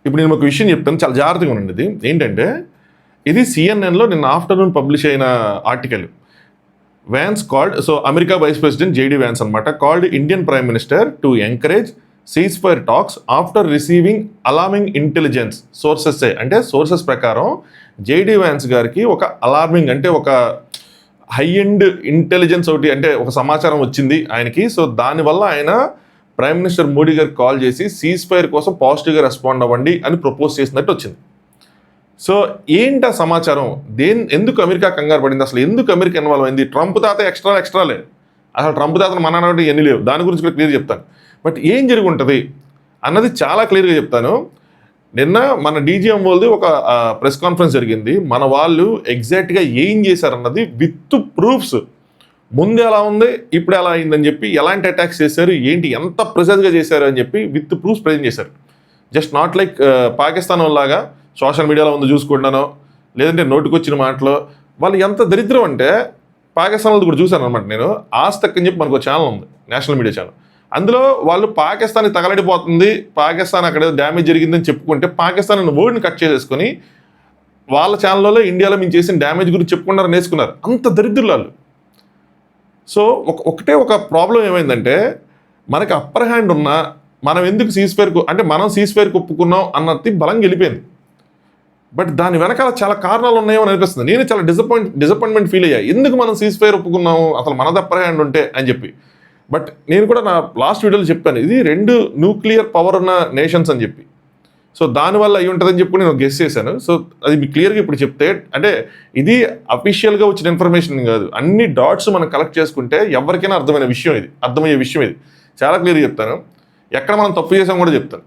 ఇప్పుడు నేను ఒక విషయం చెప్తాను, చాలా జాగ్రత్తగా ఉండండి. ఇది ఏంటంటే, ఇది సిఎన్ఎన్లో నిన్న ఆఫ్టర్నూన్ పబ్లిష్ అయిన article. Vance called, so America vice president JD Vance అనమాట, called Indian prime minister to encourage ceasefire talks after receiving alarming intelligence sources. అంటే సోర్సెస్ ప్రకారం జేడీ వ్యాన్స్ గారికి ఒక అలార్మింగ్, అంటే ఒక హై ఎండ్ ఇంటెలిజెన్స్ ఒకటి, అంటే ఒక సమాచారం వచ్చింది ఆయనకి. సో దానివల్ల ఆయన ప్రైమ్ మినిస్టర్ మోడీ గారికి కాల్ చేసి సీజ్ ఫైర్ కోసం పాజిటివ్గా రెస్పాండ్ అవ్వండి అని ప్రపోజ్ చేసినట్టు వచ్చింది. సో ఏంటి ఆ సమాచారం? ఎందుకు అమెరికా కంగారు పడింది? అసలు ఎందుకు అమెరికా ఇన్వాల్వ్ అయింది? ట్రంప్ తాత ఎక్స్ట్రాలే. అసలు ట్రంప్ తాతను మన ఎన్ని లేవు, దాని గురించి కూడా క్లియర్ చెప్తాను. బట్ ఏం జరిగి ఉంటుంది అన్నది చాలా క్లియర్గా చెప్తాను. నిన్న మన డీజీఎం వాళ్ళది ఒక ప్రెస్ కాన్ఫరెన్స్ జరిగింది. మన వాళ్ళు ఎగ్జాక్ట్గా ఏం చేశారన్నది విత్ ప్రూఫ్స్, ముందు ఎలా ఉంది ఇప్పుడు ఎలా అయిందని చెప్పి, ఎలాంటి అటాక్స్ చేశారు, ఏంటి ఎంత ప్రిసైజ్గా చేశారు అని చెప్పి విత్ ప్రూఫ్స్ ప్రజెంట్ చేశారు. జస్ట్ నాట్ లైక్ పాకిస్తాన్ వాళ్ళలాగా సోషల్ మీడియాలో ఉంది చూసుకుంటానో, లేదంటే నోటికొచ్చిన మాటలో. వాళ్ళు ఎంత దరిద్రం అంటే, పాకిస్తాన్ వాళ్ళది కూడా చూశాను అనమాట నేను. ఆస్తక్ అని చెప్పి మనకు ఒక ఛానల్ ఉంది, నేషనల్ మీడియా ఛానల్. అందులో వాళ్ళు పాకిస్తాన్ తగలడిపోతుంది, పాకిస్తాన్ అక్కడ డ్యామేజ్ జరిగిందని చెప్పుకుంటే, పాకిస్తాన్ అనే వర్డ్ని కట్ చేసేసుకొని వాళ్ళ ఛానల్లో ఇండియాలో మేము చేసిన డ్యామేజ్ గురించి చెప్పుకున్నారని నేర్చుకున్నారు. అంత దరిద్రులు వాళ్ళు. సో ఒకటే ఒక ప్రాబ్లం ఏమైందంటే, మనకి అప్పర్ హ్యాండ్ ఉన్నా మనం ఎందుకు సీజ్ఫైర్కు, అంటే మనం సీజ్ఫైర్కి ఒప్పుకున్నాం అన్నది బలంగా వెళ్ళిపోయింది. బట్ దాని వెనకాల చాలా కారణాలు ఉన్నాయో అని అనిపిస్తుంది. నేను చాలా డిసప్పాయింట్మెంట్ ఫీల్ అయ్యా, ఎందుకు మనం సీజ్ఫైర్ ఒప్పుకున్నాము, అసలు మనది అప్పర్ హ్యాండ్ ఉంటే అని చెప్పి. బట్ నేను కూడా నా లాస్ట్ వీడియోలో చెప్పాను, ఇది 2 న్యూక్లియర్ పవర్ ఉన్న నేషన్స్ అని చెప్పి. సో దానివల్ల అయి ఉంటుందని చెప్పి నేను గెస్ చేశాను. సో అది మీకు క్లియర్గా ఇప్పుడు చెప్తే, అంటే ఇది అఫీషియల్గా వచ్చిన ఇన్ఫర్మేషన్ కాదు, అన్ని డాట్స్ మనం కలెక్ట్ చేసుకుంటే ఎవరికైనా అర్థమయ్యే విషయం ఇది. చాలా క్లియర్గా చెప్తాను, ఎక్కడ మనం తప్పు చేసాం కూడా చెప్తాను.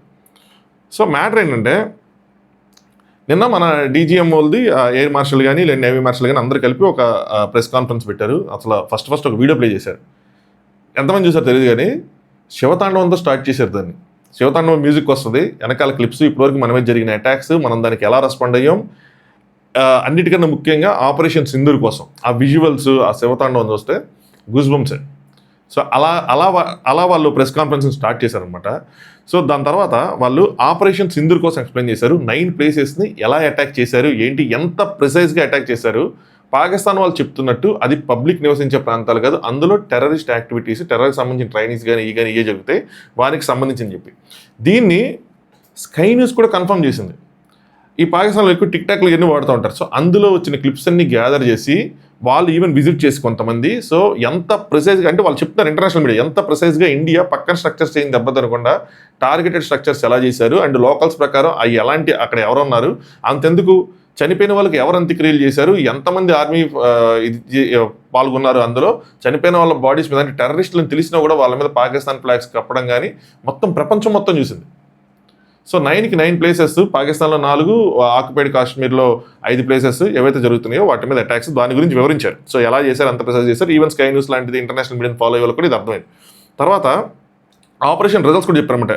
సో మ్యాటర్ ఏంటంటే, నిన్న మన డీజీఎం వాళ్ళది ఎయిర్ మార్షల్ కానీ లేదా నేవీ మార్షల్ కానీ అందరూ కలిపి ఒక ప్రెస్ కాన్ఫరెన్స్ పెట్టారు. అసలు ఫస్ట్ ఒక వీడియో ప్లే చేశారు. ఎంతమంది చూసారు తెలియదు కానీ, శివతాండవంతో స్టార్ట్ చేశారు దాన్ని. శివతాండవం మ్యూజిక్ వస్తుంది, వెనకాల క్లిప్స్, ఇప్పటివరకు మన మీద జరిగిన అటాక్స్, మనం దానికి ఎలా రెస్పాండ్ అయ్యాం, అన్నిటికన్నా ముఖ్యంగా ఆపరేషన్ సింధూర్ కోసం ఆ విజువల్స్, ఆ శివతాండవం చూస్తే గూస్ బంప్స్. సో అలా వాళ్ళు ప్రెస్ కాన్ఫరెన్స్ స్టార్ట్ చేశారనమాట. సో దాని తర్వాత వాళ్ళు ఆపరేషన్ సింధూర్ కోసం ఎక్స్ప్లెయిన్ చేశారు. 9 ప్లేసెస్ని ఎలా అటాక్ చేశారు, ఏంటి, ఎంత ప్రిసైజ్గా అటాక్ చేశారు. పాకిస్తాన్ వాళ్ళు చెప్తున్నట్టు అది పబ్లిక్ నివసించే ప్రాంతాలు కాదు, అందులో టెర్రరిస్ట్ యాక్టివిటీస్, టెర్రర్కి సంబంధించిన ట్రైనింగ్స్ కానీ ఇవే జరుగుతాయి, వారికి సంబంధించి చెప్పి. దీన్ని స్కై న్యూస్ కూడా కన్ఫర్మ్ చేసింది. ఈ పాకిస్తాన్లో ఎక్కువ టిక్ టాక్లు ఇవన్నీ వాడుతూ ఉంటారు. సో అందులో వచ్చిన క్లిప్స్ అన్ని గ్యాదర్ చేసి వాళ్ళు ఈవెన్ విజిట్ చేసి కొంతమంది, సో ఎంత ప్రిసైజ్గా, అంటే వాళ్ళు చెప్తున్నారు ఇంటర్నేషనల్ మీడియా, ఎంత ప్రిసైజ్గా ఇండియా పక్కన స్ట్రక్చర్స్ ఏం దెబ్బతినకుండా టార్గెటెడ్ స్ట్రక్చర్స్ ఎలా చేశారు, అండ్ లోకల్స్ ప్రకారం అవి ఎలాంటి, అక్కడ ఎవరు ఉన్నారు, అంతెందుకు చనిపోయిన వాళ్ళకి ఎవరు అంత్యక్రియలు చేశారు, ఎంతమంది ఆర్మీ పాల్గొన్నారు, అందులో చనిపోయిన వాళ్ళ బాడీస్ మీద, అంటే టెర్రరిస్టులను తెలిసినా కూడా వాళ్ళ మీద పాకిస్తాన్ ఫ్లాగ్స్ కప్పడం కానీ మొత్తం ప్రపంచం మొత్తం చూసింది. సో 9కి 9 ప్లేసెస్, పాకిస్తాన్లో 4, ఆక్యుపైడ్ కాశ్మీర్లో 5 ప్లేసెస్ ఏవైతే జరుగుతున్నాయో వాటి మీద అటాక్స్, దాని గురించి వివరించారు. సో ఎలా చేశారు, అంత ప్రెసెస్ చేశారు. ఈవెన్ స్కై న్యూస్ లాంటిది ఇంటర్నేషనల్ మీడియా ఫాలో అయ్యే వాళ్ళు కూడా ఇది అర్థమైంది. తర్వాత ఆపరేషన్ రిజల్ట్స్ కూడా చెప్పారన్నమాట.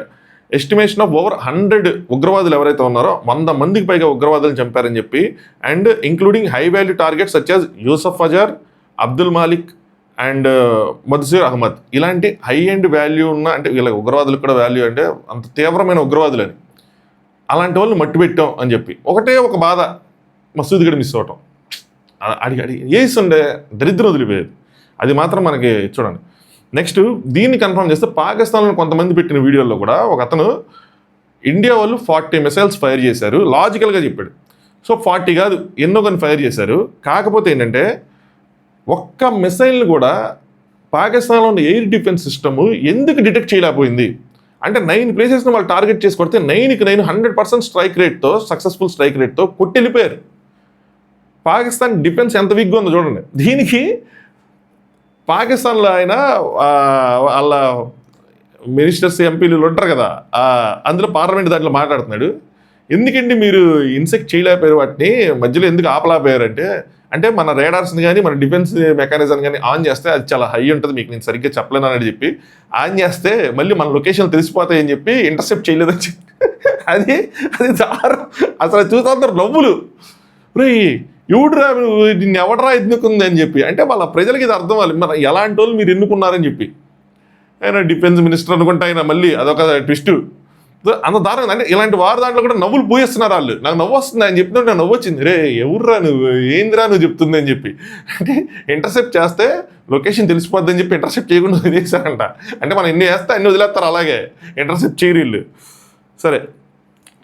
ఎస్టిమేషన్ ఆఫ్ ఓవర్ 100 ఉగ్రవాదులు ఎవరైతే ఉన్నారో 100 మందికి పైగా ఉగ్రవాదులను చంపారని చెప్పి, and including high value targets such as Yusuf Azhar, Abdul Malik and Mudassir Ahmed. ఇలాంటి హై ఎండ్ వాల్యూ ఉన్న, అంటే వీళ్ళ ఉగ్రవాదులకు కూడా వాల్యూ, అంటే అంత తీవ్రమైన ఉగ్రవాదులని, అలాంటి వాళ్ళని మట్టి పెట్టాం అని చెప్పి. ఒకటే ఒక బాధ, మసూద్ గడి మిస్ అవటం. అడిగి వేస్తుండే దరిద్రం వదిలిపోయేది. అది మాత్రం మనకి చూడండి. నెక్స్ట్ దీన్ని కన్ఫర్మ్ చేస్తే, పాకిస్తాన్లో కొంతమంది పెట్టిన వీడియోల్లో కూడా ఒక అతను ఇండియా వాళ్ళు 40 మిసైల్స్ ఫైర్ చేశారు లాజికల్గా చెప్పాడు. సో 40 కాదు, ఎన్నో కొన్ని ఫైర్ చేశారు. కాకపోతే ఏంటంటే, ఒక్క మిసైల్ని కూడా పాకిస్తాన్లో ఉన్న ఎయిర్ డిఫెన్స్ సిస్టము ఎందుకు డిటెక్ట్ చేయలేకపోయింది అంటే, 9 ప్లేసెస్ని వాళ్ళు టార్గెట్ చేసి కొడితే 9కి 9 100% స్ట్రైక్ రేట్తో, సక్సెస్ఫుల్ స్ట్రైక్ రేట్తో కొట్టెళ్ళిపోయారు. పాకిస్తాన్ డిఫెన్స్ ఎంత వీక్గా ఉందో చూడండి. దీనికి పాకిస్తాన్లో ఆయన వాళ్ళ మినిస్టర్స్, ఎంపీలు ఉంటారు కదా, అందులో పార్లమెంట్ దాంట్లో మాట్లాడుతున్నాడు, ఎందుకండి మీరు ఇన్సెక్ట్ చేయలేకపోయారు, వాటిని మధ్యలో ఎందుకు ఆపలేకపోయారంటే, అంటే మన రేడార్స్ని కానీ మన డిఫెన్స్ మెకానిజం కానీ ఆన్ చేస్తే అది చాలా హై ఉంటుంది, మీకు నేను సరిగ్గా చెప్పలేను అని చెప్పి ఆన్ చేస్తే మళ్ళీ మన లొకేషన్ తెలిసిపోతాయని చెప్పి ఇంటర్సెప్ట్ చేయలేదని చెప్పి, అది అసలు చూస్తారు నవ్వులు. ఎవడురా నిన్ను ఎవడరా ఎన్నుకుంది అని చెప్పి. అంటే వాళ్ళ ప్రజలకి ఇది అర్థం అవ్వాలి, మరి ఎలాంటి వాళ్ళు మీరు ఎన్నుకున్నారని చెప్పి. ఆయన డిఫెన్స్ మినిస్టర్ అనుకుంటే ఆయన మళ్ళీ అదొక ట్విస్ట్. అంత దారుణం. అంటే ఇలాంటి వారి దాంట్లో కూడా నవ్వులు పూయిస్తున్నారు వాళ్ళు. నాకు నవ్వు వస్తుంది ఆయన చెప్తుంటే నాకు నవ్వు వచ్చింది. రే ఎవర్రా నువ్వు, ఏందిరా నువ్వు చెప్తుంది అని చెప్పి. అంటే ఇంటర్సెప్ట్ చేస్తే లొకేషన్ తెలిసిపోద్ది అని చెప్పి ఇంటర్సెప్ట్ చేయకుండా వదిలేశారంట. అంటే మనం ఎన్ని వేస్తే అన్ని వదిలేస్తారు, అలాగే ఇంటర్సెప్ట్ చేయరు వీళ్ళు. సరే,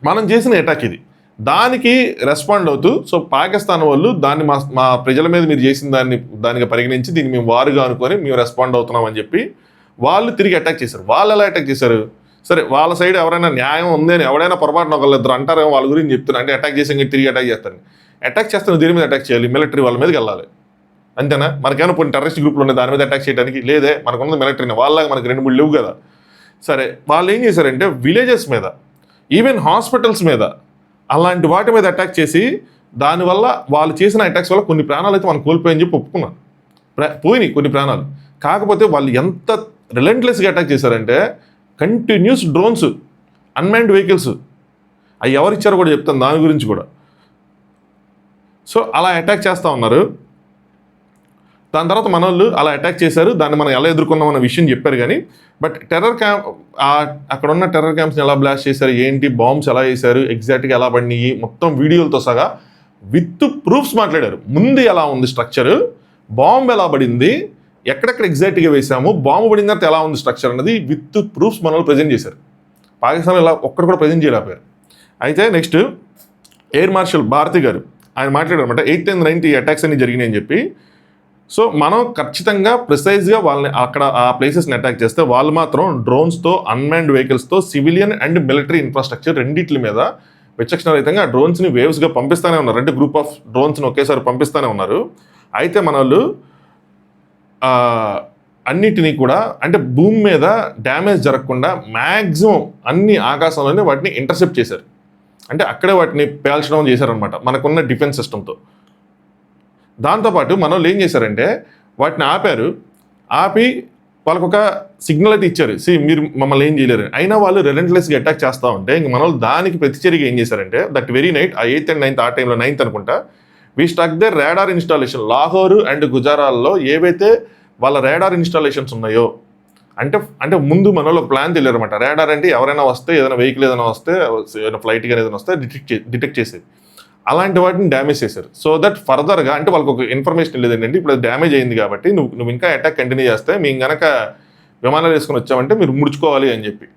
మనం చేసిన అటాక్ ఇది. దానికి రెస్పాండ్ అవుతూ సో పాకిస్తాన్ వాళ్ళు దాన్ని మా ప్రజల మీద మీరు చేసిన దానికి పరిగణించి దీన్ని మేము వారుగా అనుకొని మేము రెస్పాండ్ అవుతున్నాం అని చెప్పి వాళ్ళు తిరిగి అటాక్ చేశారు. వాళ్ళు ఎలా అటాక్ చేశారు? సరే, వాళ్ళ సైడ్ ఎవరైనా న్యాయం ఉందని ఎవరైనా పొరపాటున ఒకళ్ళిద్దరు అంటారేమో వాళ్ళ గురించి చెప్తున్నారు. అంటే అటాక్ చేసి తిరిగి అటాక్ చేస్తారు. అటాక్ చేస్తాను దేని మీద అటాక్ చేయాలి? మిలిటరీ వాళ్ళ మీదకి వెళ్ళాలి, అంతేనా? మనకేమైనా కొన్ని టెర్రరిస్ట్ గ్రూపులు ఉన్నాయి దాని మీద అటాక్ చేయడానికి? లేదే, మనకున్నది మిలిటరీనే. వాళ్ళలాగా మనకి 2-3 లేవు కదా. సరే, వాళ్ళు ఏం చేశారంటే విలేజెస్ మీద, ఈవెన్ హాస్పిటల్స్ మీద, అలాంటి వాటి మీద అటాక్ చేసి దానివల్ల వాళ్ళు చేసిన అటాక్స్ వల్ల కొన్ని ప్రాణాలు అయితే మనం కోల్పోయని చెప్పి ఒప్పుకున్నాను. పోయినాయి కొన్ని ప్రాణాలు. కాకపోతే వాళ్ళు ఎంత రిలెంట్లెస్గా అటాక్ చేశారంటే కంటిన్యూస్ డ్రోన్స్, అన్మాన్డ్ వెహికల్స్, అవి ఎవరిచ్చారో కూడా చెప్తాను దాని గురించి కూడా. సో అలా అటాక్ చేస్తూ ఉన్నారు. దాని తర్వాత మన వాళ్ళు అలా అటాక్ చేశారు. దాన్ని మనం ఎలా ఎదుర్కొన్నాం అన్న విషయం చెప్పారు. కానీ బట్ టెర్రర్ క్యాంప్, అక్కడ ఉన్న టెర్రర్ క్యాంప్స్ని ఎలా బ్లాస్ట్ చేశారు, ఏంటి బాంబ్స్ ఎలా వేశారు, ఎగ్జాక్ట్గా ఎలా పడినాయి, మొత్తం వీడియోలతో సగా విత్ ప్రూఫ్స్ మాట్లాడారు. ముందు ఎలా ఉంది స్ట్రక్చరు, బాంబు ఎలా పడింది, ఎక్కడెక్కడ ఎగ్జాక్ట్గా వేసాము, బాంబు పడిన తర్వాత ఎలా ఉంది స్ట్రక్చర్ అన్నది విత్ ప్రూఫ్స్ మన వాళ్ళు ప్రజెంట్ చేశారు. పాకిస్తాన్ ఇలా ఒక్కడు కూడా ప్రజెంట్ చేయలేకపోయారు. అయితే నెక్స్ట్ ఎయిర్ మార్షల్ భారతి గారు ఆయన మాట్లాడారన్నమాట 8th and 9th అటాక్స్ అన్ని జరిగినాయి అని చెప్పి. సో మనం ఖచ్చితంగా ప్రిసైజ్గా వాళ్ళని అక్కడ ఆ ప్లేసెస్ని అటాక్ చేస్తే వాళ్ళు మాత్రం డ్రోన్స్తో, అన్మాన్డ్ వెహికల్స్తో, సివిలియన్ అండ్ మిలిటరీ ఇన్ఫ్రాస్ట్రక్చర్ రెండింటి మీద విచక్షణరహితంగా ఆ డ్రోన్స్ని వేవ్స్గా పంపిస్తూనే ఉన్నారు. అంటే గ్రూప్ ఆఫ్ డ్రోన్స్ని ఒకేసారి పంపిస్తూనే ఉన్నారు. అయితే మన వాళ్ళు అన్నిటినీ కూడా అంటే భూమి మీద డ్యామేజ్ జరగకుండా మ్యాక్సిమం అన్ని ఆకాశంలోనే వాటిని ఇంటర్సెప్ట్ చేశారు. అంటే అక్కడే వాటిని పేల్చడం చేశారనమాట మనకున్న డిఫెన్స్ సిస్టంతో. దాంతోపాటు మన వాళ్ళు ఏం చేశారంటే వాటిని ఆపి వాళ్ళకు ఒక సిగ్నల్ అయితే ఇచ్చారు, మీరు మమ్మల్ని ఏం చేయలేరు. అయినా వాళ్ళు రిలెంట్లెస్గా అటాక్ చేస్తూ ఉంటే ఇంక మన వాళ్ళు దానికి ప్రతిచర్యగా ఏం చేశారంటే దట్ వెరీ నైట్, ఆ 8th and 9th, ఆ టైంలో 9th అనుకుంటా, we struck their radar installation. Lahore and గుజరాల్లో ఏవైతే వాళ్ళ రాడార్ ఇన్స్టాలేషన్స్ ఉన్నాయో, అంటే ముందు మన వాళ్ళు ఒక ప్లాన్ తెలియదు అనమాట. రాడార్ అంటే ఎవరైనా వస్తే, ఏదైనా వెహికల్ ఏదైనా వస్తే, ఏదైనా ఫ్లైట్ కానీ ఏదైనా వస్తే డిటెక్ట్ చేసేది. అలాంటి వాటిని డ్యామేజ్ చేశారు. సో దట్ ఫర్దర్గా అంటే వాళ్ళకి ఒక ఇన్ఫర్మేషన్ లేదు ఏంటంటే ఇప్పుడు అది డ్యామేజ్ అయింది కాబట్టి నువ్వు ఇంకా అటాక్ కంటిన్యూ చేస్తే మేము కనుక విమానాలు వేసుకొని వచ్చామంటే మీరు ముడుచుకోవాలి అని చెప్పి.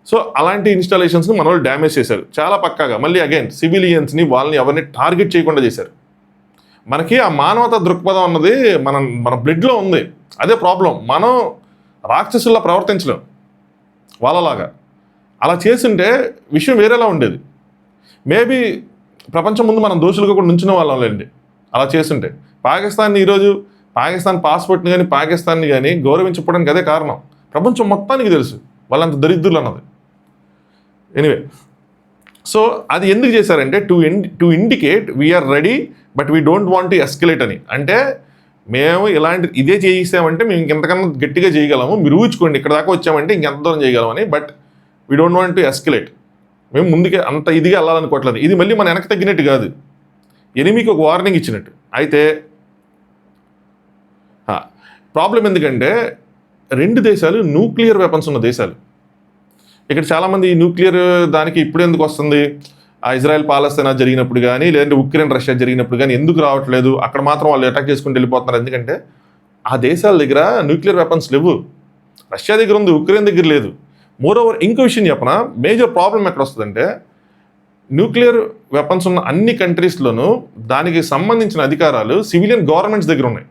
సో అలాంటి ఇన్స్టాలేషన్స్ని మన వాళ్ళు డ్యామేజ్ చేశారు చాలా పక్కాగా. మళ్ళీ అగైన్ సివిలియన్స్ని వాళ్ళని ఎవరిని టార్గెట్ చేయకుండా చేశారు. మనకి ఆ మానవతా దృక్పథం అన్నది మన బ్లడ్లో ఉంది. అదే ప్రాబ్లం, మనం రాక్షసుల్లా ప్రవర్తించలేం వాళ్ళలాగా. అలా చేస్తుంటే విషయం వేరేలా ఉండేది. మేబీ ప్రపంచం ముందు మనం దోషులుగా కూడా నుంచునే వాళ్ళం లేండి అలా చేస్తుంటే. పాకిస్తాన్ని ఈరోజు పాకిస్తాన్ పాస్పోర్ట్ని కానీ పాకిస్తాన్ని కానీ గౌరవించకపోవడానికి అదే కారణం. ప్రపంచం మొత్తానికి తెలుసు వాళ్ళంత దరిద్రులు అన్నది. ఎనీవే, సో అది ఎందుకు చేశారంటే to indicate we're ready but we don't want to escalate అని. అంటే మేము ఇదే చేయిస్తామంటే మేము ఇంకెంతకన్నా గట్టిగా చేయగలము, మీరు ఊహించుకోండి ఇక్కడ దాకా వచ్చామంటే ఇంకెంత దూరం చేయగలమని. But we don't want to escalate. మేము ముందుకే అంత ఇదిగా వెళ్ళాలనుకోవట్లేదు. ఇది మళ్ళీ మన వెనక్కి తగ్గినట్టు కాదు, ఎనిమికి ఒక వార్నింగ్ ఇచ్చినట్టు. అయితే ప్రాబ్లం ఎందుకంటే 2 దేశాలు న్యూక్లియర్ వెపన్స్ ఉన్న దేశాలు. ఇక్కడ చాలామంది ఈ న్యూక్లియర్ దానికి ఇప్పుడు ఎందుకు వస్తుంది, ఆ ఇజ్రాయెల్ పాలస్తీనా జరిగినప్పుడు కానీ లేదంటే ఉక్రెయిన్ రష్యా జరిగినప్పుడు కానీ ఎందుకు రావట్లేదు, అక్కడ మాత్రం వాళ్ళు అటాక్ చేసుకుంటూ వెళ్ళిపోతున్నారు. ఎందుకంటే ఆ దేశాల దగ్గర న్యూక్లియర్ వెపన్స్ లేవు. రష్యా దగ్గర ఉంది, ఉక్రెయిన్ దగ్గర లేదు. మోరోవర్ ఇంకో విషయం చెప్పనా, మేజర్ ప్రాబ్లం ఎక్కడ వస్తుందంటే న్యూక్లియర్ వెపన్స్ ఉన్న అన్ని కంట్రీస్లోనూ దానికి సంబంధించిన అధికారాలు సివిలియన్ గవర్నమెంట్స్ దగ్గర ఉన్నాయి.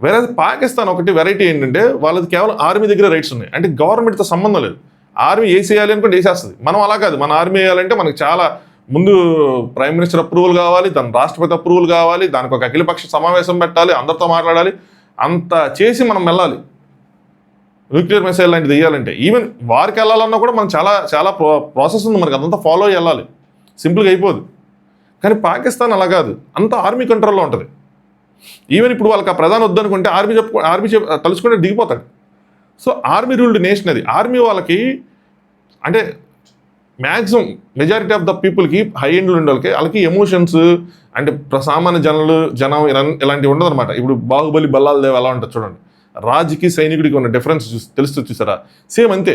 వేరే పాకిస్తాన్ ఒకటి వెరైటీ ఏంటంటే వాళ్ళది కేవలం ఆర్మీ దగ్గర రైట్స్ ఉన్నాయి. అంటే గవర్నమెంట్తో సంబంధం లేదు. ఆర్మీ వేసేయాలి అనుకుంటే వేసేస్తుంది. మనం అలా కాదు. మన ఆర్మీ వేయాలంటే మనకు చాలా ముందు ప్రైమ్ మినిస్టర్ అప్రూవల్ కావాలి, దాని రాష్ట్రపతి అప్రూవల్ కావాలి, దానికి ఒక అఖిలపక్ష సమావేశం పెట్టాలి, అందరితో మాట్లాడాలి, అంత చేసి మనం వెళ్ళాలి. న్యూక్లియర్ మిసైల్ లాంటిది వేయాలంటే ఈవెన్ వారికి వెళ్ళాలన్నా కూడా మనం చాలా ప్రాసెస్ ఉంది, మనకి అదంతా ఫాలో అయ్యాలి, సింపుల్గా అయిపోదు. కానీ పాకిస్తాన్ అలా కాదు, అంత ఆర్మీ కంట్రోల్లో ఉంటుంది. ఈవెన్ ఇప్పుడు వాళ్ళకి ఆ ప్రధాని వద్దనుకుంటే ఆర్మీ తలుచుకుంటే దిగిపోతాడు. సో ఆర్మీ రూల్డ్ నేషన్ అది. ఆర్మీ వాళ్ళకి అంటే మ్యాక్సిమం మెజారిటీ ఆఫ్ ద పీపుల్కి హై ఎండ్లో ఉండే వాళ్ళకి ఎమోషన్స్ అంటే సామాన్య జనం ఇలాంటివి ఉండదు అనమాట. ఇప్పుడు బాహుబలి బల్లాల దేవ్ ఎలా ఉంటుంది చూడండి, రాజుకి సైనికుడికి ఉన్న డిఫరెన్స్ తెలుస్తుంది చూసారా, సేమ్ అంతే.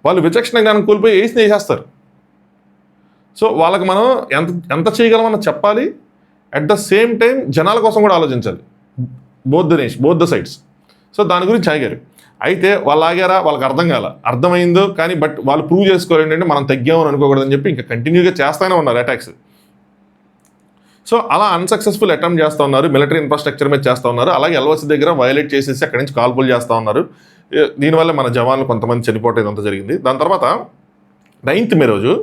వాళ్ళు విచక్షణ జ్ఞానం కోల్పోయి వేసి వేసేస్తారు. సో వాళ్ళకి మనం ఎంత ఎంత చేయగలమని చెప్పాలి, అట్ ద సేమ్ టైం జనాల కోసం కూడా ఆలోచించాలి, బోత్ ద సైడ్స్. సో దాని గురించి ఆగారు. అయితే వాళ్ళు ఆగారా, వాళ్ళకి అర్థమైందో కానీ బట్ వాళ్ళు ప్రూవ్ చేసుకోవాలి ఏంటంటే మనం తగ్గామని అనుకోకూడదని చెప్పి ఇంకా కంటిన్యూగా చేస్తూనే ఉన్నారు అటాక్స్. సో అలా అన్సక్సెస్ఫుల్ అటెంప్ట్ చేస్తూ ఉన్నారు, మిలిటరీ ఇన్ఫ్రాస్ట్రక్చర్ మీద చేస్తూ ఉన్నారు. అలాగే ఎల్ఓసి దగ్గర వైలేట్ చేసేసి అక్కడి నుంచి కాల్పులు చేస్తూ ఉన్నారు. దీనివల్ల మన జవాన్లు కొంతమంది చనిపోవటం ఇదంతా జరిగింది. దాని తర్వాత 9th మే రోజు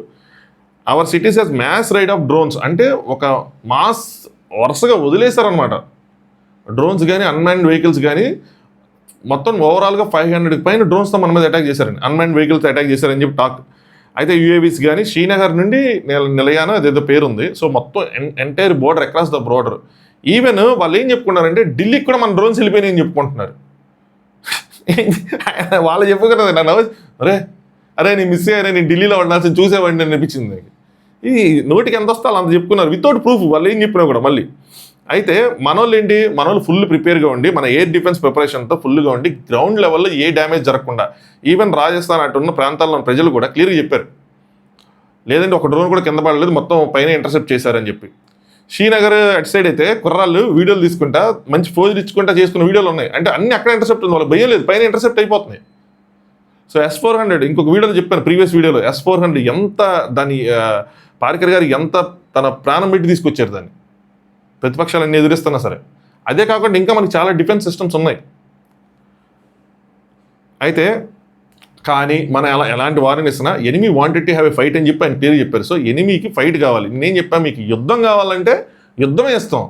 our cities has mass raid of drones, అంటే ఒక మాస్ వరుసగా వదిలేశారనమాట. డ్రోన్స్ కానీ అన్మ్యాన్డ్ వెహికల్స్ కానీ మొత్తం ఓవరాల్గా 500 పైన డ్రోన్స్తో మన మీద అటాక్ చేశారండి, అన్మ్యాన్డ్ వెహికల్స్ అటాక్ చేశారని చెప్పి టాక్. అయితే యూఏవీస్ కానీ శ్రీనగర్ నుండి నిలయాన అదేదో పేరు ఉంది. సో మొత్తం entire border, across the border. Even వాళ్ళు ఏం చెప్పుకున్నారంటే ఢిల్లీకి కూడా మన డ్రోన్స్ వెళ్ళిపోయినాయని చెప్పుకుంటున్నారు. వాళ్ళు చెప్పుకున్నది నన్ను అరే నేను మిస్ అయ్యారే, నేను ఢిల్లీలో ఉండాల్సింది చూసేవాడిని అనిపించింది. ఇది నోటికి ఎంత వస్తే అంత చెప్పుకున్నారు వితౌట్ ప్రూఫ్, వాళ్ళు ఏం చెప్పినా కూడా మళ్ళీ. అయితే మనోళ్ళు ఫుల్ ప్రిపేర్గా ఉండి మన ఎయిర్ డిఫెన్స్ ప్రిపరేషన్తో ఫుల్గా ఉండి గ్రౌండ్ లెవెల్లో ఏ డ్యామేజ్ జరగకుండా, ఈవెన్ రాజస్థాన్ అటున్న ప్రాంతాల్లో ప్రజలు కూడా క్లియర్గా చెప్పారు, లేదంటే ఒక డ్రోన్ కూడా కింద పడలేదు, మొత్తం పైన ఇంటర్సెప్ట్ చేశారని చెప్పి. శ్రీనగర్ అటు సైడ్ అయితే కుర్రాళ్ళు వీడియోలు తీసుకుంటా మంచి ఫోజులు ఇచ్చుకుంటా చేసుకున్న వీడియోలు ఉన్నాయి. అంటే అన్ని అక్కడ ఇంటర్సెప్ట్ ఉంది, వాళ్ళకి భయం లేదు, పైన ఇంటర్సెప్ట్ అయిపోతున్నాయి. సో S-400 ఇంకొక వీడియోలో చెప్పాను, ప్రీవియస్ వీడియోలో S-400 ఎంత దాని పారికర్ గారు ఎంత తన ప్రాణం పెట్టి తీసుకొచ్చారు దాన్ని, ప్రతిపక్షాలన్నీ ఎదురిస్తున్నా సరే. అదే కాకుండా ఇంకా మనకి చాలా డిఫెన్స్ సిస్టమ్స్ ఉన్నాయి. అయితే కానీ మనం ఎలాంటి వార్నింగ్ ఇస్తున్నా enemy wanted to have a fight అని చెప్పి ఆయన క్లియర్ చెప్పారు. సో ఎనిమీకి ఫైట్ కావాలి. నేను చెప్పాను మీకు యుద్ధం కావాలంటే యుద్ధమే ఇస్తాం,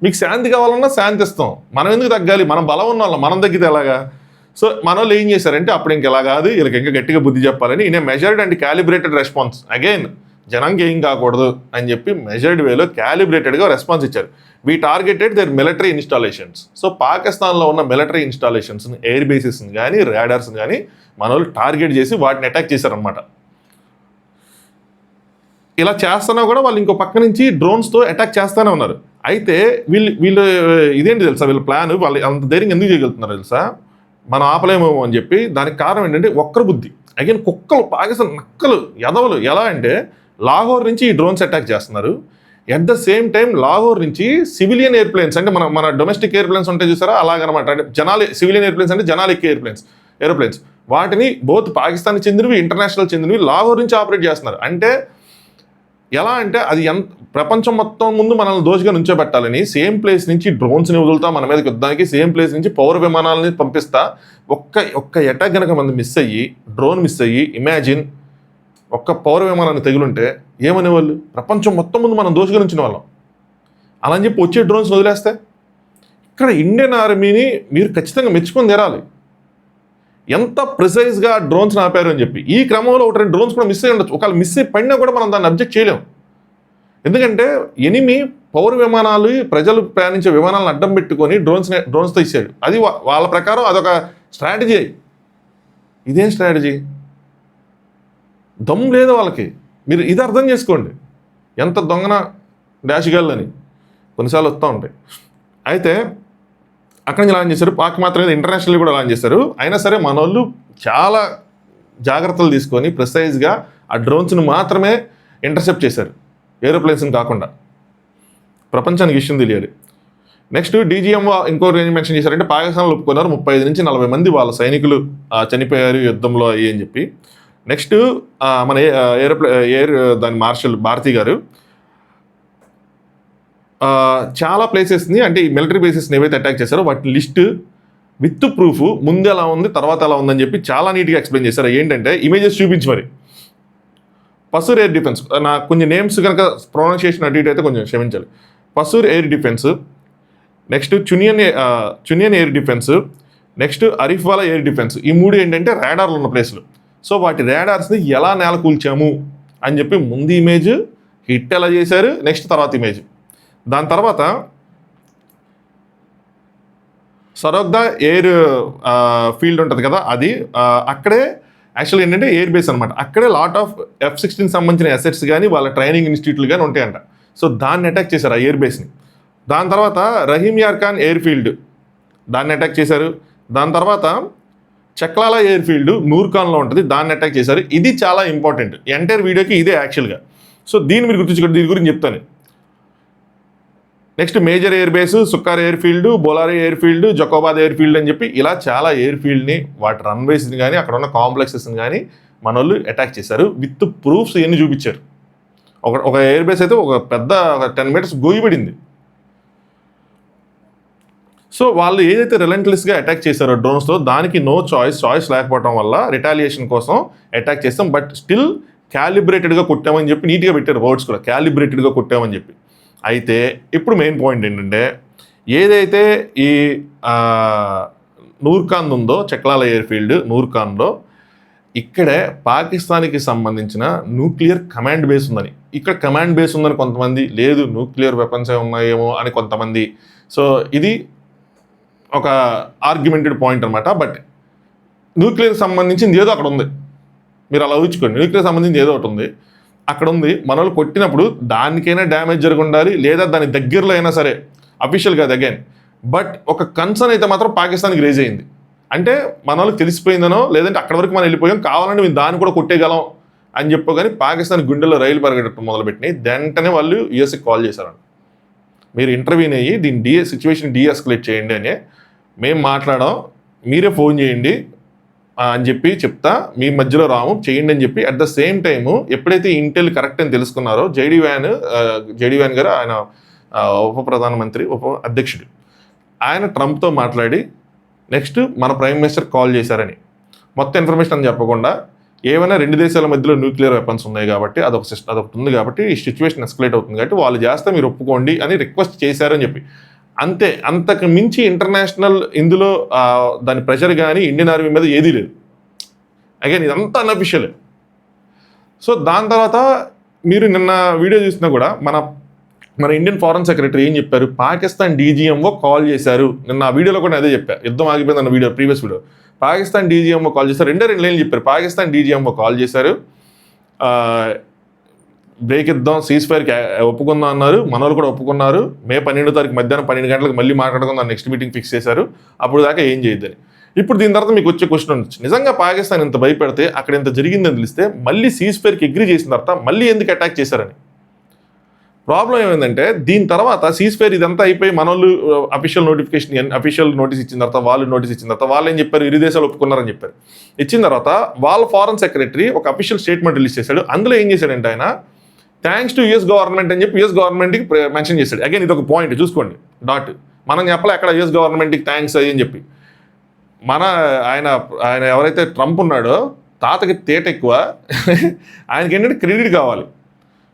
మీకు శాంతి కావాలన్నా శాంతి ఇస్తాం. మనం ఎందుకు తగ్గాలి, మనం బలం ఉన్న వాళ్ళం, మనం తగ్గితే ఎలాగా? సో మన వాళ్ళు ఏం చేశారంటే అప్పుడు ఇంకెలా కాదు, వీళ్ళకి ఇంకా గట్టిగా బుద్ధి చెప్పాలని ఈయన measured and calibrated response, again జనంకి ఏం కాకూడదు అని చెప్పి మెజర్డ్ వేలో క్యాలిబ్రేటెడ్గా రెస్పాన్స్ ఇచ్చారు. We targeted their military installations. So పాకిస్తాన్లో ఉన్న మిలిటరీ ఇన్స్టాలేషన్స్ని, ఎయిర్ బేసెస్ని కానీ రాడార్స్ని కానీ మన వాళ్ళు టార్గెట్ చేసి వాటిని అటాక్ చేశారనమాట. ఇలా చేస్తున్నా కూడా వాళ్ళు ఇంకో పక్క నుంచి డ్రోన్స్తో అటాక్ చేస్తూనే ఉన్నారు. అయితే వీళ్ళు ఇదేంటి తెలుసా, వీళ్ళ ప్లాన్, వాళ్ళు అంత ధైర్యం ఎందుకు చేయగలుగుతున్నారు తెలుసా, మనం ఆపలేమో అని చెప్పి. దానికి కారణం ఏంటంటే ఒక్కరు బుద్ధి. అగైన్ కుక్కలు, పాకిస్తాన్ నక్కలు, ఎదవలు. ఎలా అంటే లాహోర్ నుంచి ఈ డ్రోన్స్ అటాక్ చేస్తున్నారు, at the same time Lahore నుంచి సివిలియన్ ఎయిర్ప్లేన్స్, అంటే మన డొమెస్టిక్ ఎయిర్ప్లేన్స్ ఉంటాయి చూసారా, అలాగనమాట. అంటే జనాలు, సివిలియన్ ఎయిర్ప్లేన్స్ అంటే జనాలు ఎక్కే ఏరోప్లేన్స్, వాటిని బోత్ పాకిస్తాన్ చెందినవి, ఇంటర్నేషనల్ చెందినవి లాహోర్ నుంచి ఆపరేట్ చేస్తున్నారు. అంటే ఎలా అంటే అది ప్రపంచం మొత్తం ముందు మనల్ని దోషిగా నుంచోబెట్టాలని సేమ్ ప్లేస్ నుంచి డ్రోన్స్ని వదులుతా మన మీదకి యుద్ధానికి, సేమ్ ప్లేస్ నుంచి పౌర విమానాలని పంపిస్తా. ఒక్క అటాక్ కనుక మనం మిస్ అయ్యి, డ్రోన్ మిస్ అయ్యి, ఇమాజిన్ ఒక్క పౌర విమానాన్ని తగులుంటే ఏమనేవాళ్ళు, ప్రపంచం మొత్తం ముందు మనం దోషిగా నుంచిన వాళ్ళం. అలా అని చెప్పి వచ్చే డ్రోన్స్ వదిలేస్తే ఇక్కడ ఇండియన్ ఆర్మీని మీరు ఖచ్చితంగా మెచ్చుకొని తీరాలి, ఎంత ప్రిసైజ్గా డ్రోన్స్ ఆపారు అని చెప్పి. ఈ క్రమంలో 1-2 డ్రోన్స్ కూడా మిస్ అయ్యి ఉండొచ్చు, ఒకవేళ మిస్ అయ్యి పడినా కూడా మనం దాన్ని అబ్జెక్ట్ చేయలేం. ఎందుకంటే ఎనిమి పౌర విమానాలు, ప్రజలు ప్రయాణించే విమానాలను అడ్డం పెట్టుకొని డ్రోన్స్తో ఇచ్చాడు. అది వాళ్ళ ప్రకారం అదొక స్ట్రాటజీ. ఇదేం స్ట్రాటజీ, దమ్ము లేదు వాళ్ళకి. మీరు ఇది అర్థం చేసుకోండి, ఎంత దొంగన డాష్గాళ్ళని కొన్నిసార్లు వస్తూ ఉంటాయి. అయితే అక్కడి నుంచి లాంచ్ చేశారు, పాక్ మాత్రమే ఇంటర్నేషనల్ కూడా లాంచ్ చేశారు. అయినా సరే మన వాళ్ళు చాలా జాగ్రత్తలు తీసుకొని ప్రిసైజ్గా ఆ డ్రోన్స్ని మాత్రమే ఇంటర్సెప్ట్ చేశారు, ఏరోప్లేన్స్ని కాకుండా. ప్రపంచానికి విషయం తెలియాలి. నెక్స్ట్ DGM ఇంకో రేంజ్ మెన్షన్ చేశారంటే పాకిస్తాన్లో ఒప్పుకున్నారు 35 నుంచి 40 మంది వాళ్ళ సైనికులు చనిపోయారు యుద్ధంలో అయ్యి అని చెప్పి. నెక్స్ట్ మన ఎయిర్ దాని మార్షల్ భారతి గారు చాలా ప్లేసెస్ని, అంటే ఈ మిలిటరీ బేసెస్ని ఏవైతే అటాక్ చేశారో వాటి లిస్ట్ విత్ ప్రూఫ్ ముందు ఎలా ఉంది తర్వాత ఎలా ఉందని చెప్పి చాలా నీట్గా ఎక్స్ప్లెయిన్ చేశారు. ఏంటంటే ఇమేజెస్ చూపించి మరి. పసూర్ ఎయిర్ డిఫెన్స్, నాకు కొంచెం నేమ్స్ కనుక ప్రొనౌన్సియేషన్ అటు ఇటు అయితే కొంచెం క్షమించాలి. Pasrur air defence, next Chunian air defence, next Arifwala air defence. ఈ 3 ఏంటంటే రాడార్లు ఉన్న ప్లేస్లు. సో వాటి రాడార్స్ని ఎలా నేలకూల్చాము అని చెప్పి ముందు ఇమేజ్, హిట్ ఎలా చేశారు, నెక్స్ట్ తర్వాత ఇమేజ్. దాని తర్వాత సరోగ్దా ఎయిర్ ఫీల్డ్ ఉంటుంది కదా, అది అక్కడే యాక్చువల్గా ఏంటంటే ఎయిర్ బేస్ అనమాట. అక్కడే లాట్ ఆఫ్ F-16 సంబంధించిన అసెట్స్ కానీ వాళ్ళ ట్రైనింగ్ ఇన్స్టిట్యూట్లు కానీ ఉంటాయంట. సో దాన్ని అటాక్ చేశారు, ఆ ఎయిర్ బేస్ని. దాని తర్వాత రహీమ్ యార్ ఖాన్ ఎయిర్ ఫీల్డ్, దాన్ని అటాక్ చేశారు. దాని తర్వాత చక్లాల ఎయిర్ ఫీల్డ్ నూర్ఖాన్లో ఉంటుంది, దాన్ని అటాక్ చేశారు. ఇది చాలా ఇంపార్టెంట్ ఎంటైర్ వీడియోకి ఇదే యాక్చువల్గా. సో దీన్ని మీరు గుర్తుంచుకోండి, దీని గురించి చెప్తాను. Next major air base, Sukkur airfield, Bholari airfield, Jacobabad airfield అని చెప్పి ఇలా చాలా ఎయిర్ ఫీల్డ్ని, వాటి రన్వేస్ని కానీ అక్కడ ఉన్న కాంప్లెక్సెస్ని కానీ మన వాళ్ళు అటాక్ చేశారు. విత్ ప్రూఫ్స్ ఇవన్నీ చూపించారు. ఒక ఎయిర్ బేస్ అయితే ఒక పెద్ద 10 మీటర్స్ గోయిపడింది. సో వాళ్ళు ఏదైతే రిలెంట్లెస్గా అటాక్ చేశారో డ్రోన్స్తో, దానికి నో చాయిస్ లేకపోవడం వల్ల రిటాలియేషన్ కోసం అటాక్ చేస్తాం. బట్ స్టిల్ క్యాలిబ్రేటెడ్గా కొట్టామని చెప్పి నీట్గా పెట్టారు వర్డ్స్ కూడా, క్యాలిబ్రేటెడ్గా కొట్టామని చెప్పి. అయితే ఇప్పుడు మెయిన్ పాయింట్ ఏంటంటే, ఏదైతే ఈ నూర్ఖాన్ ఉందో, చక్లాల ఎయిర్ ఫీల్డ్ నూర్ఖాన్లో, ఇక్కడే పాకిస్తాన్కి సంబంధించిన న్యూక్లియర్ కమాండ్ బేస్ ఉందని, ఇక్కడ కమాండ్ బేస్ ఉందని కొంతమంది, లేదు న్యూక్లియర్ వెపన్స్ ఉన్నాయేమో అని కొంతమంది. సో ఇది ఒక ఆర్గ్యుమెంటెడ్ పాయింట్ అనమాట. బట్ న్యూక్లియర్ సంబంధించింది ఏదో అక్కడ ఉంది, మీరు అలా ఊహించుకోండి. న్యూక్లియర్ సంబంధించి ఏదో ఒకటి ఉంది, అక్కడ ఉంది. మన వాళ్ళు కొట్టినప్పుడు దానికైనా డ్యామేజ్ జరిగి ఉండాలి, లేదా దాని దగ్గరలో అయినా సరే, అఫీషియల్ కాదు అగైన్. బట్ ఒక కన్సర్న్ అయితే మాత్రం పాకిస్తాన్కి రేజ్ అయింది. అంటే మన వాళ్ళకి తెలిసిపోయిందనో, లేదంటే అక్కడ వరకు మనం వెళ్ళిపోయాం, కావాలంటే మేము దాన్ని కూడా కొట్టేయగలం అని చెప్పు. కానీ పాకిస్తాన్ గుండెల్లో రైలు పరిగెట్టడం మొదలుపెట్టినాయి. వెంటనే వాళ్ళు యూఎస్కి కాల్ చేశారంట, మీరు ఇంటర్వ్యూని అయ్యి దీన్ని సిచ్యువేషన్ డీఎస్కలేట్ చేయండి అని. మేము మాట్లాడాం, మీరే ఫోన్ చేయండి అని చెప్పి చెప్తా, మీ మధ్యలో రాము, చేయండి అని చెప్పి. అట్ ద సేమ్ టైము ఎప్పుడైతే ఇంటెల్ కరెక్ట్ అని తెలుసుకున్నారో, జేడీ వ్యాన్ గారు, ఆయన ఉప అధ్యక్షుడు, ఆయన ట్రంప్తో మాట్లాడి నెక్స్ట్ మన ప్రైమ్ మినిస్టర్ కాల్ చేశారని మొత్తం ఇన్ఫర్మేషన్ అని చెప్పకుండా, ఏమైనా 2 దేశాల మధ్యలో న్యూక్లియర్ వెపన్స్ ఉన్నాయి కాబట్టి అదొకటి ఉంది కాబట్టి ఈ సిచ్యువేషన్ ఎస్కలేట్ అవుతుంది కాబట్టి వాళ్ళు చేస్తే మీరు ఒప్పుకోండి అని రిక్వెస్ట్ చేశారని చెప్పి. అంతే, అంతకు మించి ఇంటర్నేషనల్ ఇందులో దాని ప్రెషర్ కానీ ఇండియన్ ఆర్మీ మీద ఏదీ లేదు. అగైన్ ఇదంతా అన్అఫిషియల్. సో దాని తర్వాత మీరు నిన్న వీడియో చూసినా కూడా మన ఇండియన్ ఫారెన్ సెక్రటరీ ఏం చెప్పారు, పాకిస్తాన్ డీజీఎంఓ కాల్ చేశారు. నిన్న ఆ వీడియోలో కూడా అదే చెప్పారు, యుద్ధం ఆగిపోయింది అన్న previous video. Pakistan DGMO call చేశారు, 2 లైన్లు చెప్పారు. పాకిస్తాన్ డీజీఎంఓ కాల్ చేశారు, బ్రేక్ ఇద్దాం, సీజ్ ఫైర్కి ఒప్పుకుందాం అన్నారు. మనోళ్ళు కూడా ఒప్పుకున్నారు. మే 12వ తారీఖు మధ్యాహ్నం 12 గంటలకు మళ్ళీ మాట్లాడుకుందాం, నెక్స్ట్ మీటింగ్ ఫిక్స్ చేశారు. అప్పుడు దాకా ఏం చేయొద్దని. ఇప్పుడు దీని తర్వాత మీకు వచ్చే క్వశ్చన్ ఉండొచ్చు, నిజంగా పాకిస్తాన్ ఇంత భయపెడితే, అక్కడ ఇంత జరిగిందని తెలిస్తే, మళ్ళీ సీజ్ ఫైర్కి అగ్రీ చేసిన తర్వాత మళ్ళీ ఎందుకు అటాక్ చేశారని. ప్రాబ్లం ఏమైందంటే, దీని తర్వాత సీజ్ ఫైర్ ఇదంతా అయిపోయి మనోళ్ళు అఫీషియల్ నోటీస్ ఇచ్చిన తర్వాత, వాళ్ళు నోటీస్ ఇచ్చిన తర్వాత వాళ్ళు ఏం చెప్పారు, 2 దేశాలు ఒప్పుకున్నారని చెప్పారు. ఇచ్చిన తర్వాత వాళ్ళ ఫారెన్ సెక్రటరీ ఒక అఫీషియల్ స్టేట్మెంట్ రిలీజ్ చేశాడు. అందులో ఏం చేశాడంటే, ఆయన థ్యాంక్స్ టు యుఎస్ గవర్నమెంట్ అని చెప్పి యుఎస్ గవర్నమెంట్కి మెన్షన్ చేశాడు. అగైన్ ఇది ఒక పాయింట్ చూసుకోండి, డాట్. మనం చెప్పలే అక్కడ యుఎస్ గవర్నమెంట్కి థ్యాంక్స్ అని చెప్పి. ఆయన ఎవరైతే ట్రంప్ ఉన్నాడో, తాతకి తేట ఎక్కువ, ఆయనకి ఏంటంటే క్రెడిట్ కావాలి.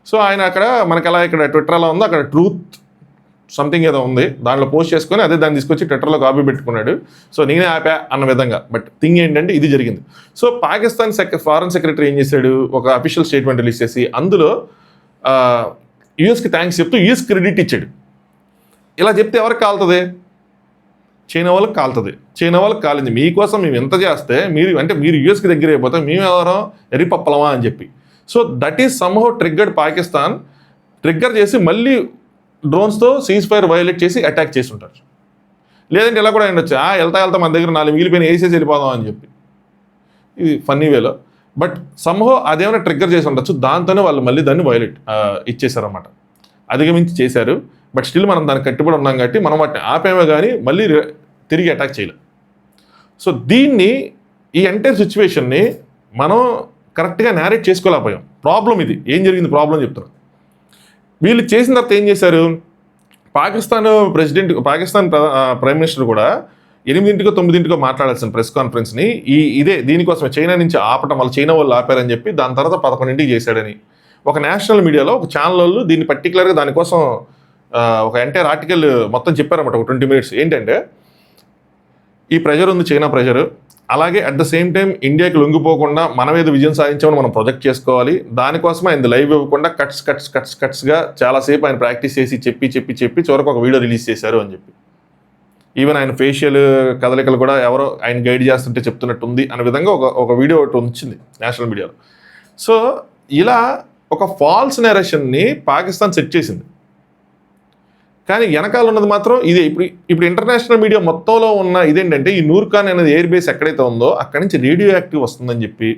సో ఆయన అక్కడ మనకి ఎలా ఇక్కడ ట్విట్టర్లో ఉందో, అక్కడ ట్రూత్ సంథింగ్ ఏదో ఉంది, దాంట్లో పోస్ట్ చేసుకొని అదే దాన్ని తీసుకొచ్చి ట్విట్టర్లో కాపీ పెట్టుకున్నాడు. సో నేనే ఆపా అన్న విధంగా. బట్ థింగ్ ఏంటంటే ఇది జరిగింది. సో పాకిస్తాన్ ఫారెన్ సెక్రటరీ ఏం చేశాడు, ఒక అఫీషియల్ స్టేట్మెంట్ రిలీజ్ చేసి అందులో యూఎస్కి థ్యాంక్స్ చెప్తూ యూఎస్ క్రెడిట్ ఇచ్చాడు. ఇలా చెప్తే ఎవరికి కాలుతుంది, చైనా వాళ్ళకి కాలుతుంది. చైనా వాళ్ళకి కాలింది, మీకోసం మేము ఎంత చేస్తే మీరు యూఎస్కి దగ్గర అయిపోతే మేము ఎవరో ఎరిపప్పలమా అని చెప్పి. So that is somehow triggered Pakistan. Trigger చేసి మళ్ళీ డ్రోన్స్తో సీజ్ ఫైర్ వైలేట్ చేసి అటాక్ చేసి ఉంటారు. లేదంటే ఇలా కూడా ఉండొచ్చు, వెళ్తా మన దగ్గర 4 మిగిలిపోయిన వేసేసి వెళ్ళిపోదాం అని చెప్పి, ఇది ఫన్నీ వేలో. బట్ సమ్హౌ అదేమైనా ట్రిగ్గర్ చేసి ఉండొచ్చు, దాంతోనే వాళ్ళు మళ్ళీ దాన్ని వైలేట్ ఇచ్చేసారన్నమాట, అధిగమించి చేశారు. బట్ స్టిల్ మనం దానికి కట్టుబడి ఉన్నాం కాబట్టి మనం వాటిని ఆపేమే కానీ మళ్ళీ తిరిగి అటాక్ చేయలేం. సో దీన్ని, ఈ ఎంటైర్ సిచ్యువేషన్ని మనం కరెక్ట్గా నేరేట్ చేసుకోలేకపోయాం. ప్రాబ్లం ఇది. ఏం జరిగింది ప్రాబ్లం చెప్తున్నాను. వీళ్ళు చేసిన తర్వాత ఏం చేశారు, పాకిస్తాన్ ప్రైమ్ మినిస్టర్ కూడా 8 to 9 మాట్లాడాల్సిన ప్రెస్ కాన్ఫరెన్స్ని దీనికోసమే చైనా నుంచి ఆపటం వల్ల, చైనా వాళ్ళు ఆపారని చెప్పి దాని తర్వాత 11 చేశాడని ఒక నేషనల్ మీడియాలో ఒక ఛానల్ వాళ్ళు దీన్ని పర్టికులర్గా దానికోసం ఒక ఎంటైర్ ఆర్టికల్ మొత్తం చెప్పారన్నమాట, ఒక 20 minutes. ఏంటంటే, ఈ ప్రెషర్ ఉంది, చైనా ప్రెషర్, అలాగే అట్ ద సేమ్ టైం ఇండియాకి లొంగిపోకుండా మనం ఏదో విజయం సాధించామని మనం ప్రొజెక్ట్ చేసుకోవాలి. దానికోసం ఆయన లైవ్ ఇవ్వకుండా కట్స్గా చాలాసేపు ఆయన ప్రాక్టీస్ చేసి చెప్పి చివరికి ఒక వీడియో రిలీజ్ చేశారు అని చెప్పి. ఈవెన్ ఆయన ఫేషియల్ కదలికలు కూడా ఎవరో ఆయన గైడ్ చేస్తుంటే చెప్తున్నట్టుంది అనే విధంగా ఒక వీడియో ఒకటి వచ్చింది నేషనల్ మీడియాలో. సో ఇలా ఒక ఫాల్స్ నెరేషన్ని పాకిస్తాన్ సెట్ చేసింది. కానీ వెనకాల ఉన్నది మాత్రం ఇదే. ఇప్పుడు ఇంటర్నేషనల్ మీడియా మొత్తంలో ఉన్న ఇదేంటంటే ఈ నూర్ఖాన్ అనేది ఎయిర్ బేస్ ఎక్కడైతే ఉందో అక్కడి నుంచి రేడియో యాక్టివ్ వస్తుందని చెప్పి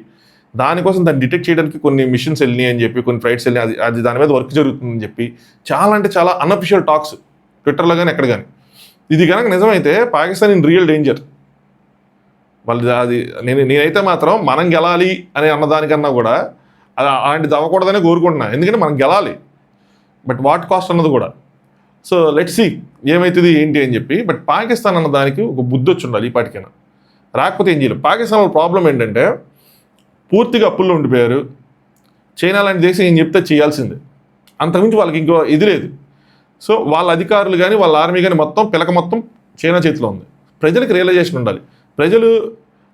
దానికోసం దాన్ని డిటెక్ట్ చేయడానికి కొన్ని మిషన్స్ వెళ్ళినాయి అని చెప్పి, కొన్ని ఫ్లైట్స్ వెళ్ళినాయి, అది దాని మీద వర్క్ జరుగుతుందని చెప్పి చాలా అంటే చాలా అన్అఫిషియల్ టాక్స్ ట్విట్టర్లో కానీ ఎక్కడ కానీ. ఇది కనుక నిజమైతే పాకిస్తాన్ ఇన్ రియల్ డేంజర్. వాళ్ళు అది నేనైతే మాత్రం మనం గెలాలి అని అన్నదానికన్నా కూడా అది అలాంటిది అవ్వకూడదనే కోరుకుంటున్నా. ఎందుకంటే మనం గెలాలి, బట్ వాట్ కాస్ట్ అన్నది కూడా. సో లెట్స్ సీ ఏమవుతుంది ఏంటి అని చెప్పి. బట్ పాకిస్తాన్ అన్న దానికి ఒక బుద్ధి వచ్చి ఉండాలి ఈ పాటికైనా, రాకపోతే ఏం చేయలేదు. పాకిస్తాన్ ప్రాబ్లం ఏంటంటే పూర్తిగా అప్పుల్లో ఉండిపోయారు. చైనా లాంటి దేశం ఏం చెప్తే చేయాల్సిందే, అంతకుమించి వాళ్ళకి ఇంకో ఇది లేదు. సో వాళ్ళ అధికారులు కానీ వాళ్ళ ఆర్మీ కానీ మొత్తం పిలక మొత్తం చైనా చేతిలో ఉంది. ప్రజలకు రియలైజేషన్ ఉండాలి. ప్రజలు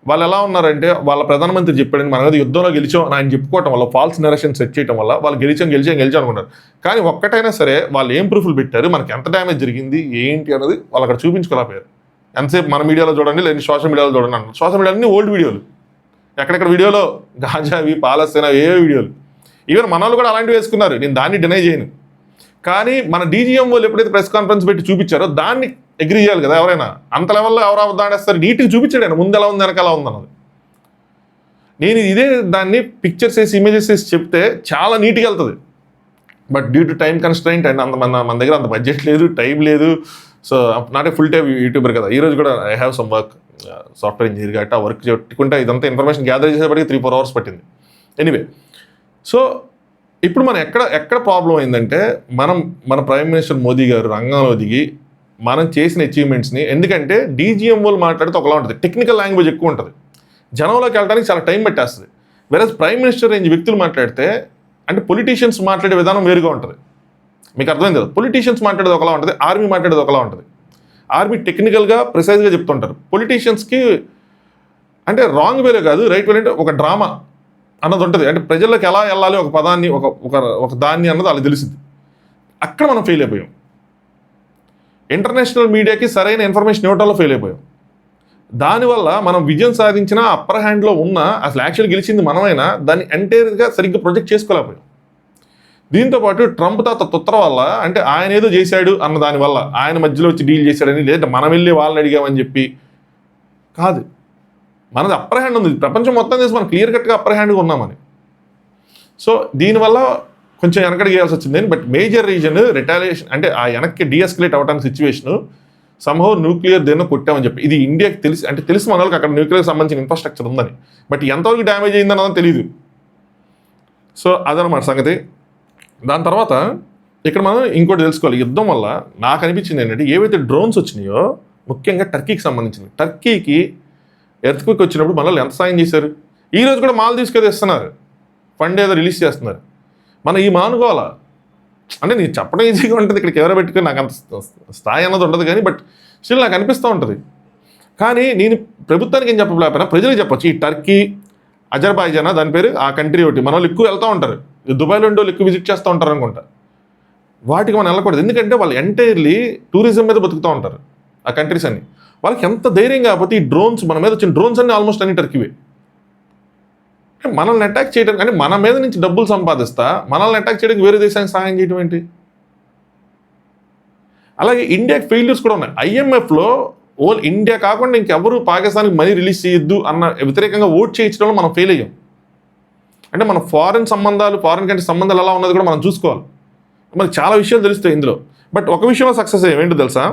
వాళ్ళు ఎలా ఉన్నారంటే వాళ్ళ ప్రధానమంత్రి చెప్పాడని మన మీద యుద్ధంలో గెలిచాం అని ఆయన చెప్పుకోవటం వల్ల, ఫాల్స్ నెరేషన్ సెట్ చేయడం వల్ల వాళ్ళు గెలిచాం అనుకున్నారు. కానీ ఒక్కటైనా సరే వాళ్ళు ఏం ప్రూఫ్లు పెట్టారు, మనకి ఎంత డ్యామేజ్ జరిగింది ఏంటి అనేది వాళ్ళు అక్కడ చూపించుకోలేకపోయారు. ఎంతసేపు మన మీడియాలో చూడండి, లేదా సోషల్ మీడియాలో చూడండి అన్నారు. సోషల్ మీడియా అన్ని ఓల్డ్ వీడియోలు, ఎక్కడెక్కడ వీడియోలో గాంజావి పాలస్తీనా ఏ వీడియోలు. ఈవెన్ మన వాళ్ళు కూడా అలాంటివి వేసుకున్నారు, నేను దాన్ని డినై చేయను. కానీ మన డీజీఎం వాళ్ళు ఎప్పుడైతే ప్రెస్ కాన్ఫరెన్స్ పెట్టి చూపించారో దాన్ని అగ్రీ చేయాలి కదా ఎవరైనా. అంత లెవెల్లో ఎవరు అవదాడేస్తారు, నీట్గా చూపించాడు ఆయన ముందు ఎలా ఉంది వెనకాల ఉందన్నది. నేను ఇదే దాన్ని పిక్చర్స్ వేసి ఇమేజెస్ వేసి చెప్తే చాలా నీట్గా వెళ్తుంది. But due to time constraint and మన దగ్గర అంత బడ్జెట్ లేదు, టైం లేదు. So not a full time YouTuber కదా. ఈరోజు కూడా I have some work, software engineer గట్ట వర్క్ పెట్టుకుంటే ఇదంతా ఇన్ఫర్మేషన్ గ్యాదర్ చేసేప్పటికి 3-4 hours పట్టింది. ఎనీవే, సో ఇప్పుడు మనం ఎక్కడ ప్రాబ్లం అయిందంటే మన ప్రైమ్ మినిస్టర్ మోదీ గారు రంగంలో దిగి మనం చేసిన అచీవ్మెంట్స్ని, ఎందుకంటే డీజీఎం వాళ్ళు మాట్లాడితే ఒకలా ఉంటుంది, టెక్నికల్ లాంగ్వేజ్ ఎక్కువ ఉంటుంది, జనంలోకి వెళ్ళడానికి చాలా టైం పెట్టేస్తుంది. వేరే ప్రైమ్ మినిస్టర్ రేంజ్ వ్యక్తులు మాట్లాడితే అంటే పొలిటీషియన్స్ మాట్లాడే విధానం వేరుగా ఉంటుంది. మీకు అర్థమైంది కదా, పొలిటీషియన్స్ మాట్లాడేది ఒకలా ఉంటుంది, ఆర్మీ మాట్లాడేది ఒకలా ఉంటుంది. ఆర్మీ టెక్నికల్గా ప్రిసైజ్గా చెప్తుంటారు, పొలిటీషియన్స్కి అంటే రాంగ్ వేరే కాదు రైట్ వే అంటే ఒక డ్రామా అన్నది ఉంటుంది. అంటే ప్రజల్లోకి ఎలా వెళ్ళాలి ఒక పదాన్ని ఒక దాన్ని అన్నది వాళ్ళకి తెలిసింది. అక్కడ మనం ఫెయిల్ అయిపోయాం. ఇంటర్నేషనల్ మీడియాకి సరైన ఇన్ఫర్మేషన్ ఇవ్వడంలో ఫెయిల్ అయిపోయాం. దానివల్ల మనం విజయం సాధించిన అప్పర్ హ్యాండ్లో ఉన్న అసలు యాక్చువల్ గెలిచింది మనమైనా దాన్ని ఎంటైర్గా సరిగ్గా ప్రొజెక్ట్ చేసుకోలేకపోయాం. దీంతోపాటు ట్రంప్ తాత తుత్తర వల్ల, అంటే ఆయన ఏదో చేశాడు అన్న దానివల్ల, ఆయన మధ్యలో వచ్చి డీల్ చేశాడని, లేదంటే మనం వెళ్ళి వాళ్ళని అడిగామని చెప్పి కాదు. మనది అప్పర్ హ్యాండ్ ఉంది, ప్రపంచం మొత్తం చేసి మనం క్లియర్ కట్గా అప్పర్ హ్యాండ్గా ఉన్నామని. సో దీనివల్ల కొంచెం వెనకడికి వేయాల్సి వచ్చింది. బట్ మేజర్ రీజన్ రిటాలియేషన్, అంటే ఆ వెనక్కి డీఎస్కలేట్ అవ్వడానికి సిచ్యువేషను సంహౌ న్యూక్లియర్ దేన్నో కొట్టామని చెప్పి. ఇది ఇండియాకి తెలుసు మన వాళ్ళకి అక్కడ న్యూక్లియర్ సంబంధించిన ఇన్ఫ్రాస్ట్రక్చర్ ఉందని, బట్ ఎంతవరకు డ్యామేజ్ అయిందన్నది తెలియదు. సో అదనమాట సంగతి. దాని తర్వాత ఇక్కడ మనం ఇంకోటి తెలుసుకోవాలి. యుద్ధం వల్ల నాకు అనిపించింది ఏంటంటే ఏవైతే డ్రోన్స్ వచ్చినాయో ముఖ్యంగా టర్కీకి సంబంధించినవి, టర్కీకి ఎర్త్క్వేక్ వచ్చినప్పుడు మనల్ని ఎంత సాయం చేశారు. ఈరోజు కూడా మాల్దీవ్స్కి ఏదో ఇస్తున్నారు, ఫండ్ ఏదో రిలీజ్ చేస్తున్నారు. మనం ఈ మానుకోవాలా అంటే నీకు చెప్పడం ఈజీగా ఉంటుంది, ఇక్కడ కెమెరా పెట్టుకుని నాకు అంత స్థాయి అన్నది ఉండదు కానీ, బట్ స్టిల్ నాకు అనిపిస్తూ ఉంటుంది. కానీ నేను ప్రభుత్వానికి ఏం చెప్పలేకపోయినా ప్రజలకు చెప్పొచ్చు. ఈ టర్కీ, అజర్బైజాన్ దాని పేరు, ఆ కంట్రీ ఒకటి మన వాళ్ళు ఎక్కువ వెళ్తూ ఉంటారు, దుబాయ్లో ఉండే వాళ్ళు ఎక్కువ విజిట్ చేస్తూ ఉంటారు అనుకుంటా. వాటికి మనం వెళ్ళకూడదు, ఎందుకంటే వాళ్ళు ఎంటైర్లీ టూరిజం మీద బతుకుతూ ఉంటారు ఆ కంట్రీస్ అన్ని. వాళ్ళకి ఎంత ధైర్యం కాకపోతే ఈ డ్రోన్స్, మన మీద వచ్చిన డ్రోన్స్ అన్ని ఆల్మోస్ట్ అన్ని టర్కీవే. మనల్ని అటాక్ చేయడం, అంటే మన మీద నుంచి డబ్బులు సంపాదిస్తా మనల్ని అటాక్ చేయడానికి వేరే దేశానికి సహాయం చేయడం ఏంటి? అలాగే ఇండియాకి ఫెయిల్యూర్స్ కూడా ఉన్నాయి. ఐఎంఎఫ్లో ఓల్ ఇండియా కాకుండా ఇంకెవరు పాకిస్తాన్కి మనీ రిలీజ్ చేయొద్దు అన్న వ్యతిరేకంగా ఓట్ చేయించడంలో మనం ఫెయిల్ అయ్యాం. అంటే మన ఫారెన్ కంట్రీ సంబంధాలు ఎలా ఉన్నది కూడా మనం చూసుకోవాలి. మనకి చాలా విషయాలు తెలుస్తాయి ఇందులో. బట్ ఒక విషయంలో సక్సెస్ ఏంటో తెలుసా?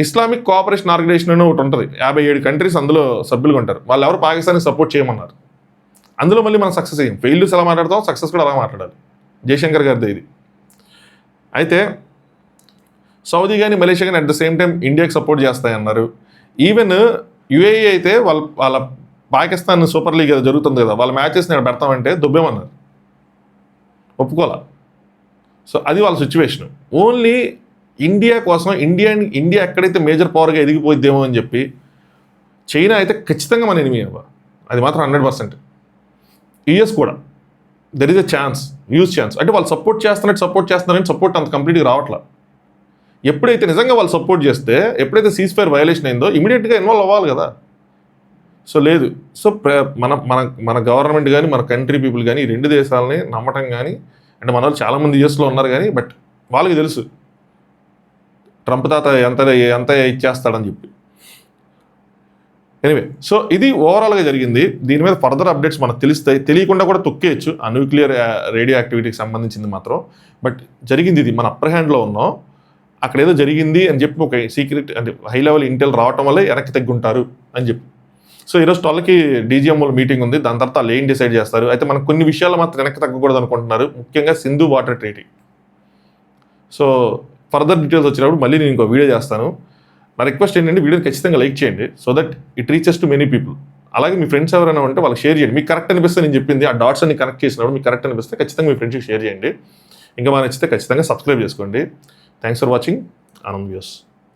ఇస్లామిక్ కోఆపరేషన్ ఆర్గనైజేషన్ అని ఒకటి ఉంటుంది, 57 కంట్రీస్ అందులో సభ్యులుగా ఉంటారు. వాళ్ళు ఎవరు పాకిస్తాన్కి సపోర్ట్ చేయమన్నారు. అందులో మళ్ళీ మనం సక్సెస్ అయ్యాం. ఫెయిల్యూర్స్ ఎలా మాట్లాడతాం, సక్సెస్ కూడా అలా మాట్లాడాలి. జయశంకర్ గారిది ఇది. అయితే సౌదీ కానీ మలేషియా కానీ అట్ ద సేమ్ టైం ఇండియాకి సపోర్ట్ చేస్తాయన్నారు. ఈవెన్ యుఏఈ అయితే వాళ్ళ పాకిస్తాన్ సూపర్ లీగ్ ఏదో జరుగుతుంది కదా, వాళ్ళ మ్యాచెస్ నేను పెడతామంటే దుబ్బేమన్నారు, ఒప్పుకోవాలా. సో అది వాళ్ళ సిచ్యువేషన్. ఓన్లీ ఇండియా కోసం, ఇండియా ఎక్కడైతే మేజర్ పవర్గా ఎదిగిపోయిద్దేమో అని చెప్పి. చైనా అయితే ఖచ్చితంగా మన ఎనిమీ అవ్వ, అది మాత్రం 100%. యూఎస్ కూడా there is a chance, use chance. అంటే వాళ్ళు సపోర్ట్ చేస్తున్నారని సపోర్ట్ అంత కంప్లీట్గా రావట్లా. ఎప్పుడైతే నిజంగా వాళ్ళు సపోర్ట్ చేస్తే, ఎప్పుడైతే సీజ్ ఫైర్ వయలేషన్ అయిందో ఇమీడియట్గా ఇన్వాల్వ్ అవ్వాలి కదా. సో లేదు. సో మన గవర్నమెంట్ కానీ మన కంట్రీ పీపుల్ కానీ ఈ 2 దేశాలని నమ్మటం కానీ, అంటే మన వాళ్ళు చాలామంది యూఎస్లో ఉన్నారు కానీ, బట్ వాళ్ళకి తెలుసు ట్రంప్ తాత ఎంత ఇచ్చేస్తాడని చెప్పి. ఎనివే, సో ఇది ఓవరాల్గా జరిగింది. దీని మీద ఫర్దర్ అప్డేట్స్ మనకు తెలుస్తాయి, తెలియకుండా కూడా తొక్కేయచ్చు ఆ న్యూక్లియర్ రేడియో యాక్టివిటీకి సంబంధించింది మాత్రం. బట్ జరిగింది ఇది మన అప్పర్ హ్యాండ్లో ఉన్నాం. అక్కడ ఏదో జరిగింది అని చెప్పి ఒక సీక్రెట్ అంటే హై లెవెల్ ఇంటెల్ రావటం వల్ల వెనక్కి తగ్గుంటారు అని చెప్పి. సో ఈరోజు 12కి DGM మీటింగ్ ఉంది. దాని తర్వాత వాళ్ళు ఏం డిసైడ్ చేస్తారు. అయితే మనకు కొన్ని విషయాలు మాత్రం వెనక్కి తగ్గకూడదు అనుకుంటున్నారు, ముఖ్యంగా Sindhu water treaty. So further details వచ్చినప్పుడు మళ్ళీ నేను ఇంకో వీడియో చేస్తాను. నా రిక్వెస్ట్ ఏంటంటే వీడియోని ఖచ్చితంగా లైక్ చేయండి, so that it reaches to many people. అలాగే మీ ఫ్రెండ్స్ ఎవరైనా ఉంటే వాళ్ళకి షేర్ చేయండి. మీకు కరెక్ట్ అనిపిస్తే నేను చెప్పింది ఆ డాట్స్ అన్ని కనెక్ట్ చేసినప్పుడు మీకు కరెక్ట్ అనిపిస్తే ఖచ్చితంగా మీ ఫ్రెండ్స్కి షేర్ చేయండి. ఇంకా బాగా నచ్చితే ఖచ్చితంగా సబ్స్క్రైబ్ చేసుకోండి. Thanks for watching Anand views.